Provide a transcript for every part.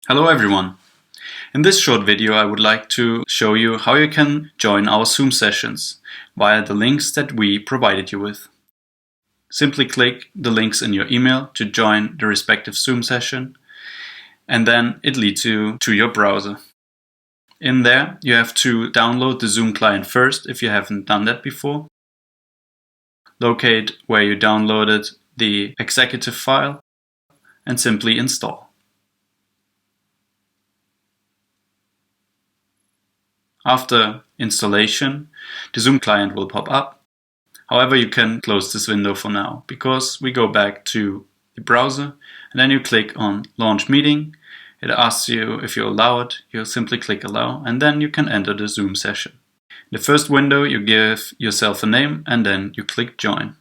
Hello everyone. In this short video I would like to show you how you can join our Zoom sessions via the links that we provided you with. Simply click the links in your email to join the respective Zoom session, and then it leads you to your browser. In there you have to download the Zoom client first if you haven't done that before. Locate where you downloaded the executive file and simply install. After installation, the Zoom client will pop up. However, you can close this window for now because we go back to the browser and then you click on Launch Meeting. It asks you if you allow it. You simply click Allow and then you can enter the Zoom session. In the first window, you give yourself a name and then you click Join.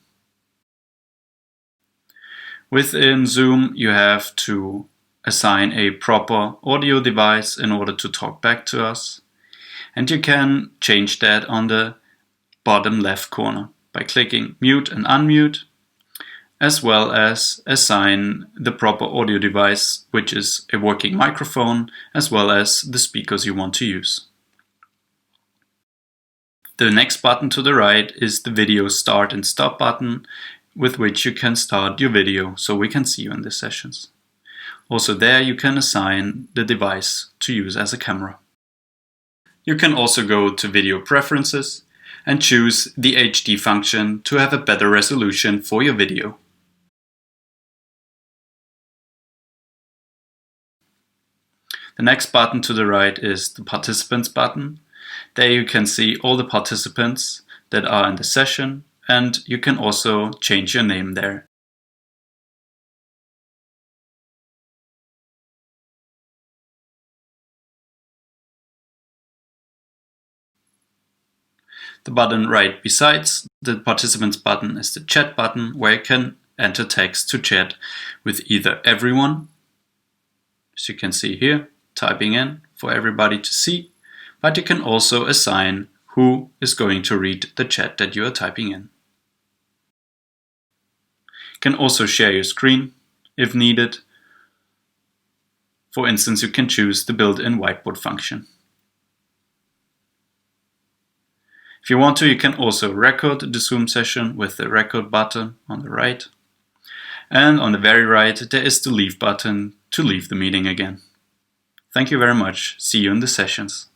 Within Zoom, you have to assign a proper audio device in order to talk back to us. And you can change that on the bottom left corner by clicking Mute and Unmute, as well as assign the proper audio device, which is a working microphone, as well as the speakers you want to use. The next button to the right is the video start and stop button, with which you can start your video so we can see you in the sessions. Also there you can assign the device to use as a camera. You can also go to Video Preferences and choose the HD function to have a better resolution for your video. The next button to the right is the Participants button. There you can see all the participants that are in the session, and you can also change your name there. The button right besides the Participants button is the Chat button, where you can enter text to chat with either everyone, as you can see here, typing in for everybody to see, but you can also assign who is going to read the chat that you are typing in. You can also share your screen if needed. For instance, you can choose the built-in whiteboard function. If you want to, you can also record the Zoom session with the record button on the right. And on the very right, there is the leave button to leave the meeting again. Thank you very much. See you in the sessions.